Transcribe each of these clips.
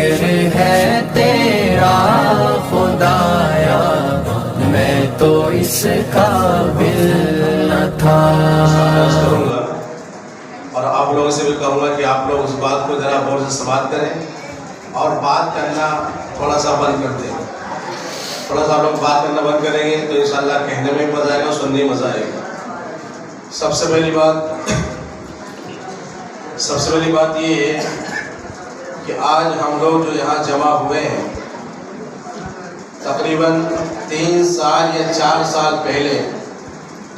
ذکر ہے تیرا خدایا، میں تو اس قابل نہ تھا۔ اور آپ لوگوں سے بھی کہوں گا کہ آپ لوگ اس بات کو ذرا غور سے سماعت کریں اور بات کرنا تھوڑا سا بند کر دیں۔ تھوڑا سا آپ لوگ بات کرنا بند کریں گے تو انشاءاللہ کہنے میں مزہ آئے گا، سننے میں مزہ آئے گا۔ سب سے پہلی بات یہ ہے کہ آج ہم لوگ جو یہاں جمع ہوئے ہیں، تقریباً 3 سال یا 4 سال پہلے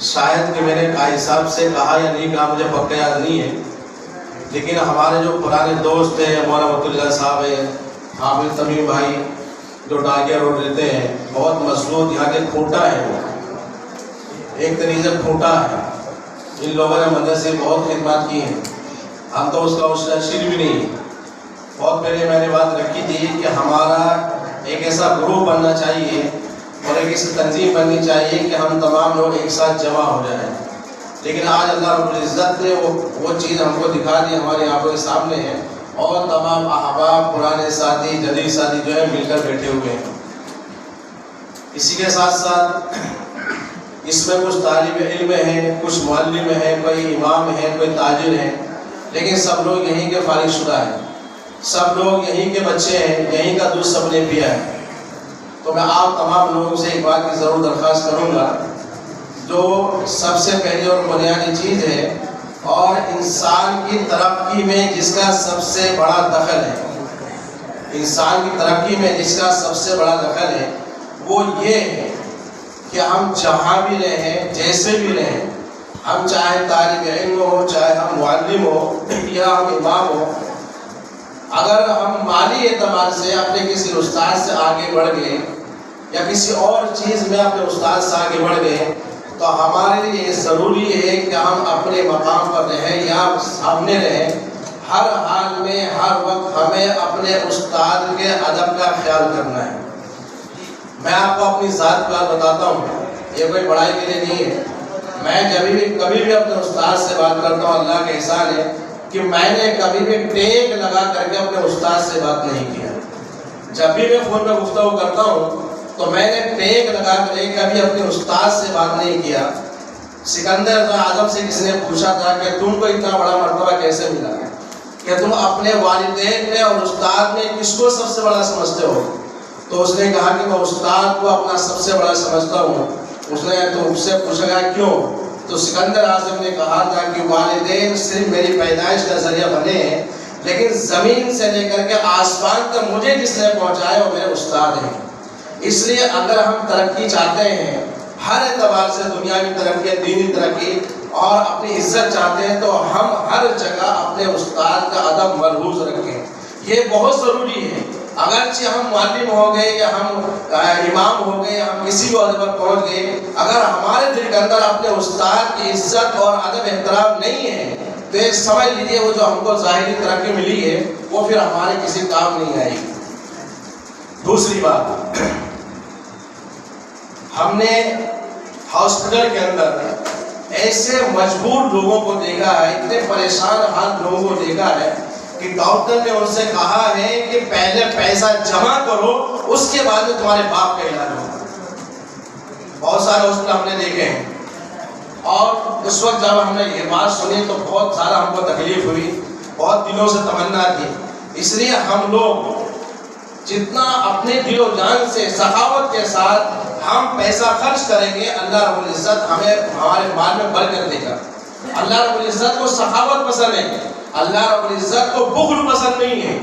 شاید کہ میں نے قائد صاحب سے کہا یا نہیں کہا، مجھے پکا یاد نہیں ہے، لیکن ہمارے جو پرانے دوست ہیں، مولانا عبداللہ صاحب ہیں، حافظ تمیم بھائی جو ڈاکیا روڈ رہتے ہیں، بہت مضبوط یہاں کے کھوٹا ہے، ایک طریقے سے کھوٹا ہے۔ ان لوگوں نے مدرسے بہت خدمات کی ہیں، ہم تو اس کا شیر بھی نہیں۔ بہت پہلے میں نے بات رکھی تھی کہ ہمارا ایک ایسا گروپ بننا چاہیے اور ایک ایسی تنظیم بننی چاہیے کہ ہم تمام لوگ ایک ساتھ جمع ہو جائیں، لیکن آج اللہ رب العزت نے وہ چیز ہم کو دکھا دی، ہمارے آنکھوں کے سامنے ہے، اور تمام احباب، پرانے ساتھی، جدید ساتھی جو ہے مل کر بیٹھے ہوئے ہیں۔ اسی کے ساتھ ساتھ اس میں کچھ طالب علم ہیں، کچھ معلم ہیں، کوئی امام ہیں، کوئی تاجر ہیں، لیکن سب لوگ یہیں کے فارغ شدہ ہیں، سب لوگ یہیں کے بچے ہیں، یہیں کا دودھ سب نے پیا ہے۔ تو میں آپ تمام لوگوں سے ایک بات کی ضرور درخواست کروں گا، جو سب سے پہلی اور بنیادی چیز ہے اور انسان کی ترقی میں جس کا سب سے بڑا دخل ہے، انسان کی ترقی میں جس کا سب سے بڑا دخل ہے، وہ یہ ہے کہ ہم جہاں بھی رہیں، جیسے بھی رہیں، ہم چاہے طالب علم ہو، چاہے ہم معلم ہو یا ہم امام ہو، اگر ہم مالی اعتبار سے اپنے کسی استاد سے آگے بڑھ گئے یا کسی اور چیز میں اپنے استاد سے آگے بڑھ گئے، تو ہمارے لیے یہ ضروری ہے کہ ہم اپنے مقام پر رہیں یا سامنے رہیں، ہر حال میں ہر وقت ہمیں اپنے استاد کے ادب کا خیال کرنا ہے۔ میں آپ کو اپنی ذات کا بتاتا ہوں، یہ کوئی بڑائی کے لیے نہیں ہے، میں کبھی بھی اپنے استاد سے بات کرتا ہوں، اللہ کا احسان ہے کہ میں نے کبھی بھی ٹیک لگا کر کے اپنے استاد سے بات نہیں کیا۔ جب بھی میں فون میں گفتگو کرتا ہوں تو میں نے ٹیک لگا کر کے کبھی اپنے استاد سے بات نہیں کیا۔ سکندر اعظم سے کسی نے پوچھا تھا کہ تم کو اتنا بڑا مرتبہ کیسے ملا، کہ تم اپنے والدین میں اور استاد میں کس کو سب سے بڑا سمجھتے ہو؟ تو اس نے کہا کہ میں استاد کو اپنا سب سے بڑا سمجھتا ہوں۔ اس نے تو اس سے پوچھا گیا کیوں؟ تو سکندر اعظم نے کہا تھا کہ والدین صرف میری پیدائش کا ذریعہ بنے ہیں، لیکن زمین سے لے کر کے آسمان تک مجھے جس نے پہنچائے وہ میرے استاد ہیں۔ اس لیے اگر ہم ترقی چاہتے ہیں، ہر اعتبار سے دنیاوی ترقی، دینی ترقی اور اپنی عزت چاہتے ہیں، تو ہم ہر جگہ اپنے استاد کا ادب ملحوظ رکھیں، یہ بہت ضروری ہے۔ اگرچہ ہم معلم ہو گئے یا ہم امام ہو گئے، ہم کسی بھی عہدے پر پہنچ گئے، اگر ہمارے دل کے اندر اپنے استاد کی عزت اور ادب احترام نہیں ہے تو یہ سمجھ لیجیے وہ جو ہم کو ظاہری ترقی ملی ہے وہ پھر ہمارے کسی کام نہیں آئے گی۔ دوسری بات، ہم نے ہاسپٹل کے اندر ایسے مجبور لوگوں کو دیکھا ہے، اتنے پریشان حال لوگوں کو دیکھا ہے کہ ڈاکٹر نے ان سے کہا ہے کہ پہلے پیسہ جمع کرو، اس کے بعد میں تمہارے باپ کا علاج ہوگا۔ بہت سارے ہاسپٹل ہم نے دیکھے ہیں، اور اس وقت جب ہم نے یہ بات سنی تو بہت سارا ہم کو تکلیف ہوئی، بہت دلوں سے تمنا تھی۔ اس لیے ہم لوگ جتنا اپنے دل و جان سے سخاوت کے ساتھ ہم پیسہ خرچ کریں گے، اللہ رب العزت ہمیں ہمارے مال میں برکت دے گا۔ اللہ رب العزت کو سخاوت پسند ہے، اللہ رب العزت کو بخل پسند نہیں ہے،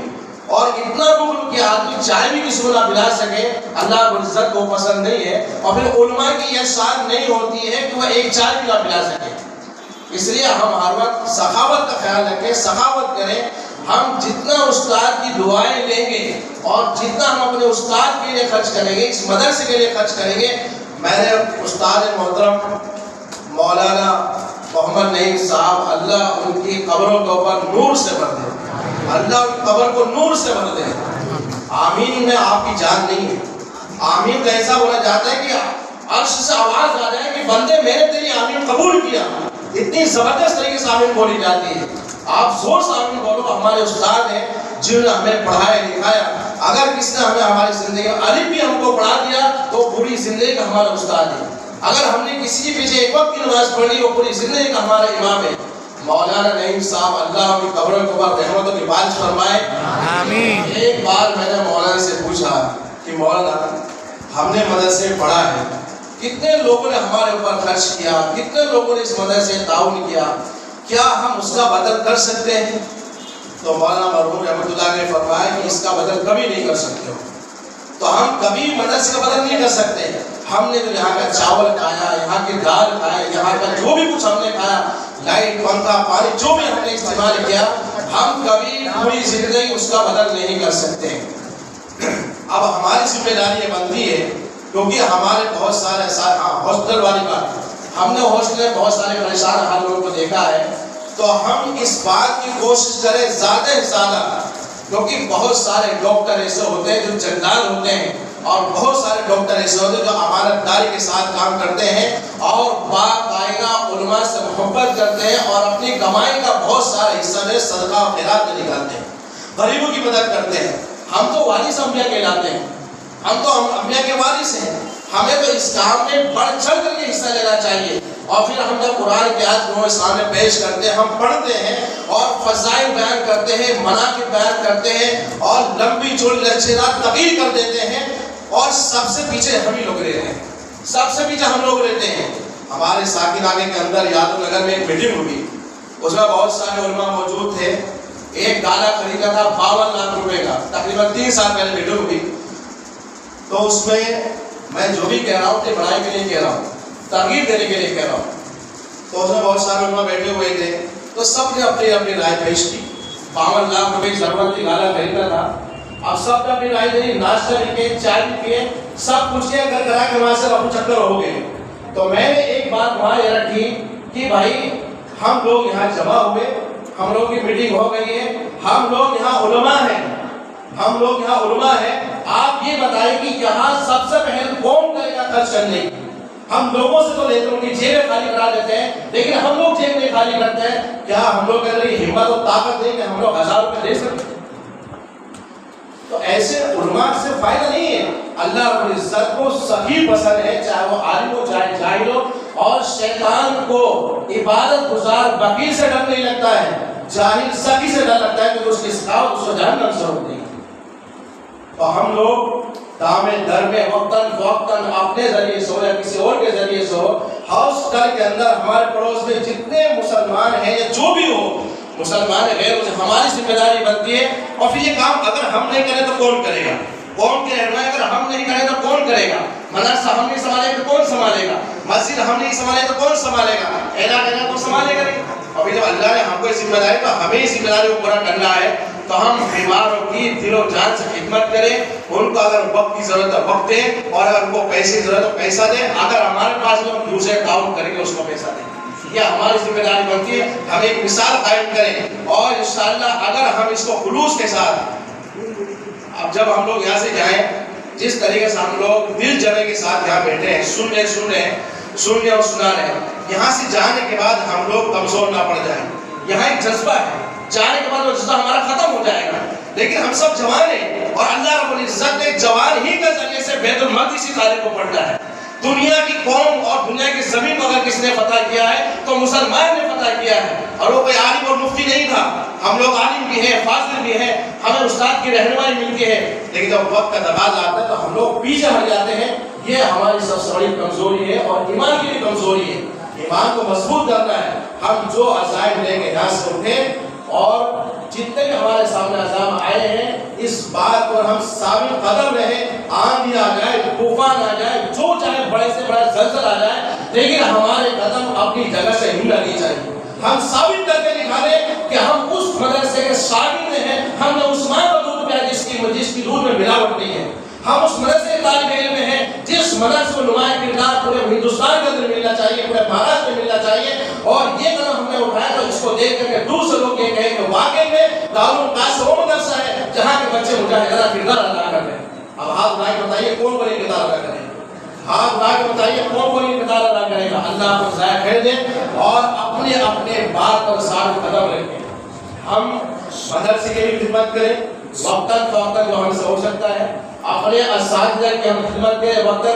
اور اتنا بخل کہ آدمی چائے بھی کسی کو نہ پلا سکے، اللہ رب العزت کو پسند نہیں ہے۔ اور پھر علماء کی یہ شان نہیں ہوتی ہے کہ وہ ایک چائے بھی نہ پلا سکے۔ اس لیے ہم ہر وقت سخاوت کا خیال رکھیں، سخاوت کریں۔ ہم جتنا استاد کی دعائیں لیں گے اور جتنا ہم اپنے استاد کے لیے خرچ کریں گے، اس مدرسے کے لیے خرچ کریں گے، میرے استاد محترم مولانا محمد نعیم صاحب، اللہ ان کی قبروں کے اوپر نور سے بھر دے، اللہ ان کی قبر کو نور سے بھر دے۔ آمین میں آپ کی جان نہیں ہے، آمین کا ایسا بولا جاتا ہے کہ عرش سے آواز آ جائے کہ بندے میں نے تیری آمین قبول کیا، اتنی زبردست طریقے سے آمین بولی جاتی ہے۔ آپ زور سے آمین بولو، ہمارے استاد ہیں جنہوں نے ہمیں پڑھایا لکھایا. اگر کسی نے ہمیں ہماری زندگی میں الف بھی ہم کو پڑھا دیا تو پوری زندگی کا ہمارا استاد ہے. اگر ہم نے کسی کے پیچھے ایک وقت کی نماز پڑھ لی وہ پوری زندگی کا ہمارا امام ہے. مولانا نعیم صاحب اللہ ان کی قبروں کے اوپر رحمتوں کی بارش فرمائے آمین. ایک بار میں نے مولانا سے پوچھا کہ مولانا ہم نے مدرسے میں پڑھا ہے, کتنے لوگوں نے ہمارے اوپر خرچ کیا, کتنے لوگوں نے اس مدرسے سے تعاون کیا, کیا ہم اس کا بدل کر سکتے ہیں؟ تو مولانا مرحوم رحمۃ اللہ نے فرمایا کہ اس کا بدل کبھی نہیں کر سکتے ہو. تو ہم کبھی مدرسے کا بدل نہیں کر سکتے. ہم نے جو یہاں کا چاول کھایا, یہاں کے دال کھائے, یہاں کا جو بھی کچھ ہم نے کھایا, لائٹ پنکھا پانی جو بھی ہم نے استعمال کیا, ہم کبھی پوری زندگی اس کا بدل نہیں کر سکتے. اب ہماری ذمہ داری یہ بنتی ہے کیونکہ ہمارے بہت سارے ہاسپٹل والی بات, ہم نے ہاسپٹل میں بہت سارے پریشان حال لوگوں کو دیکھا ہے, تو ہم اس بات کی کوشش کریں زیادہ سے زیادہ, کیونکہ بہت سارے ڈاکٹر ایسے ہوتے ہیں جو جلال ہوتے ہیں اور بہت سارے ڈاکٹر ایسے ہوتے ہیں جو امانت داری کے ساتھ کام کرتے ہیں اور باقاعدہ علماء سے محبت کرتے ہیں اور اپنی کمائی کا بہت سارا حصہ میں صدقہ و خیرات میں نکالتے ہیں, غریبوں کی مدد کرتے ہیں. ہم تو وارث انبیاء کہلاتے ہیں, ہم تو انبیاء کے وارث ہیں. ہمیں تو اس کام میں بڑھ چڑھ کر کے حصہ لینا چاہیے. اور پھر ہم جب قرآن کی آیات لوگوں کے سامنے پیش کرتے ہیں, ہم پڑھتے ہیں اور فضائل بیان کرتے ہیں, مناقب بیان کرتے ہیں اور لمبی چوڑی لچے رات تقریر کر دیتے ہیں, اور سب سے پیچھے ہم ہی لوگ رہتے ہیں, سب سے پیچھے ہم لوگ رہتے ہیں. ہمارے ساکن آگے کے اندر یادو نگر میں ایک میٹنگ ہوئی, اس میں بہت سارے علماء موجود تھے. ایک گالا خریدا تھا 52 لاکھ روپے کا, تقریباً 3 سال پہلے میٹنگ ہوئی. تو اس میں جو بھی کہہ رہا ہوں کہ بڑائی کے لیے کہہ رہا ہوں, ترغیب دینے کے لیے کہہ رہا ہوں. تو اس میں بہت سارے علماء بیٹھے ہوئے تھے, تو سب نے اپنی اپنی رائے پیش کی. 52 لاکھ روپے کی ضرورت تھی, گالا خریدنا تھا. اب سب نے اپنی رائے دی, ناشتہ بھی کیے, چائے بھی پیے, سب کچھ کیا کر کرا کے وہاں سے رفو چکر ہو گئے. تو میں نے ایک بات وہاں یہ رکھی کہ بھائی ہم لوگ یہاں جمع ہوئے, ہم لوگ کی میٹنگ ہو گئی ہے, ہم لوگ یہاں علماء ہیں, ہم لوگ یہاں علماء ہیں. آپ یہ بتائیں کہ یہاں سب سے پہلے کون کرے گا خرچ کرنے کی؟ ہم لوگوں سے تو لیتے ہیں, ان کی جیبیں خالی کرا دیتے ہیں, لیکن ہم لوگ جیب نہیں خالی کرتے ہیں. کیا ہم لوگ کے اندر یہ ہمت اور طاقت نہیں کہ ہم لوگ 1000 روپے دے سکتے؟ تو ایسے علماء سے فائدہ نہیں ہے. اللہ رب العزت کو سخی پسند ہے, چاہے وہ عالم ہو چاہے جاہل ہو. اور شیطان کو عبادت گزار بخیل سے ڈر نہیں لگتا ہے, جاہل سخی سے ڈر لگتا ہے کہ اس کی سخاوت اس کو جہنم سے روکتی ہے. تو ہم لوگ دامے در میں وقتاً فوقتاً اپنے ذریعے سے ہو یا کسی اور کے ذریعے سے ہو, ہاسپٹل کے اندر ہمارے پڑوس میں جتنے مسلمان ہیں یا جو بھی ہو مسلمان غیر اسے ہماری ذمہ داری بنتی ہے. اور پھر یہ کام اگر ہم نہیں کریں تو کون کرے گا؟ قوم کے رہنمائی اگر ہم نہیں کریں تو کون کرے گا؟ مدرسہ ہم نہیں سنبھالے تو کون سنبھالے گا؟ مسجد ہم نہیں سنبھالے تو کون سنبھالے گا؟ اعلان تو سنبھالے گا نہیں. ابھی جب اللہ نے ہم کو ذمہ داری تو ہمیں ذمہ داری کو پورا کرنا ہے. تو ہم بیماروں کی دل و جان سے خدمت کریں, ان کو اگر وقت کی ضرورت ہے وقت دیں, اور اگر ان کو پیسے کی ضرورت ہے پیسہ دیں. اگر ہمارے پاس تو ہم دوسرے تعاون کریں گے اس کو پیسہ دیں. یہ ہماری ذمہ داری بنتی ہے. ہم ایک مثال قائم کریں اور انشاءاللہ اگر ہم اس کو خلوص کے ساتھ, اب جب ہم لوگ یہاں سے جائیں, جس طریقے سے ہم لوگ دل جمے کے ساتھ یہاں بیٹھے ہیں, سن رہے اور سنا رہے ہیں, یہاں سے جانے کے بعد ہم لوگ کمزور نہ پڑ جائیں. یہاں ایک جذبہ ہے, جانے کے بعد وہ جذبہ ہمارا ختم ہو جائے گا. لیکن ہم سب جوان ہیں اور اللہ رب العزت نے جوان ہی کے ذریعے سے بیت المقدس کی خانے کو پڑھنا ہے. دنیا کی قوم اور دنیا کی زمین کو اگر کسی نے فتح کیا ہے تو مسلمان نے فتح کیا ہے. اور وہ کوئی عالم اور مفتی نہیں تھا. ہم لوگ عالم بھی ہیں, فاضل بھی ہیں, ہمیں استاد کی رہنمائی ملتی ہے, لیکن جب وقت کا تقاضا آتا ہے تو ہم لوگ پیچھے ہٹ جاتے ہیں. یہ ہماری سب سے بڑی کمزوری ہے اور ایمان کی بھی کمزوری ہے. ایمان کو مضبوط کرنا ہے. ہم جو عزائم لے کے یہاں سے اٹھیں اور جتنے بھی ہمارے سامنے عزام آئے ہیں اس بات پر ہم ثابت قدم رہیں. آندھی آ جائے, طوفان آ جائے, جو چاہے بڑے سے بڑا زلزلہ آ جائے, لیکن ہمارے قدم اپنی جگہ سے ہلنا نہیں چاہیے. ہم ثابت کر کے دکھا دیں کہ ہم اس مدرسے کے شاگرد ہیں. ہم نے اس ماں کا دودھ پیا جس کی دودھ میں ملاوٹ نہیں ہے. ہم اس مدرسے کے طالب علم ہیں جس مدرسے کو نمایاں کردار پورے ہندوستان کے اندر ملنا چاہیے, پورے مہاراشٹر میں ملنا چاہیے. اور یہ قدم ہم نے اٹھایا تو اس کو دیکھ کر کے دوسرے لوگ یہ کہیں کہ واقعی میں دارالقاص وہ مدرسہ ہے جہاں کے بچے مجاہدانہ کردار ادا کرتے ہیں. اب ہاتھ اٹھا کے بتائیے کون کون یہ کردار ادا کرے گا؟ ہاتھ اٹھا کے بتائیے کون کون یہ کردار ادا کرے گا؟ اللہ کو ضائع کر دیں اور اپنے اپنے بات پر ثابت قدم رکھیں. ہم مدرسے کی بھی خدمت کریں وقتاً فوقتاً جو ہم سے ہو سکتا ہے، اپنے اساتذہ کی ہم خدمت کریں وقتاً.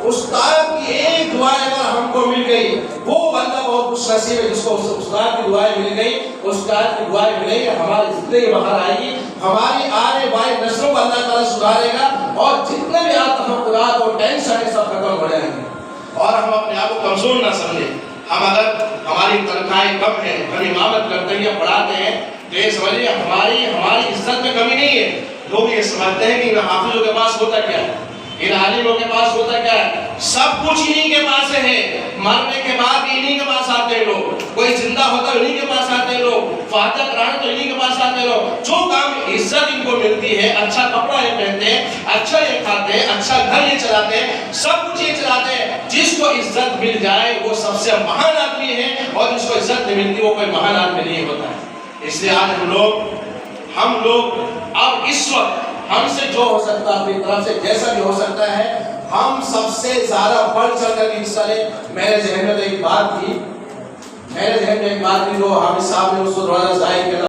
استاد کی ایک دعا اگر ہم کو مل گئی، وہ بندہ بہت خوش نصیب ہے جس کو استاد کی دعائیں مل گئی. استاد کی دعائیں ملیں گی، ہماری زندگی باہر آئے گی، ہماری آنے والی نسلوں کو اللہ تعالیٰ سدھارے گا، اور جتنے بھی آپ تفکرات اور ٹینشن ہے سب ختم ہو جائیں گے. اور ہم اپنے آپ کو کمزور نہ سمجھیں. ہم اگر ہماری تنخواہیں کم ہیں، ہم امامت کرتے ہیں یا پڑھاتے ہیں، تو یہ سمجھیے ہماری عزت میں کمی نہیں ہے. لوگ یہ سمجھتے ہیں کہ ان حافظوں کے پاس ہوتا کیا ہے، ان عالموں کے پاس ہوتا کیا ہے، سب کچھ انہی کے پاس ہے. مرنے کے بعد بھی انہی کے پاس آتے ہیں لوگ، کوئی زندہ ہوتا ہے انہی کے پاس آتے ہیں لوگ، فاتح قرآن تو انہی کے پاس آتے ہیں لوگ. جو کام عزت ان کو ملتی ہے، اچھا کپڑا یہ پہنتے ہیں، اچھا یہ کھاتے ہیں، اچھا گھر یہ چلاتے ہیں، سب کچھ یہ چلاتے ہیں. جس کو عزت مل جائے وہ سب سے مہان آدمی ہے، اور جس کو عزت نہیں ملتی وہ کوئی مہان آدمی نہیں ہوتا ہے. اس لیے آج ہم لوگ اب اس وقت ہم سے جو ہو سکتا ہے اپنی طرف سے جیسا بھی ہو سکتا ہے، ہم سب سے زیادہ بڑھ چڑھ کر حصہ لیں. میرے ذہن میں ایک بات تھی جو حامد صاحب نے اس کو تھوڑا ظاہر کیا.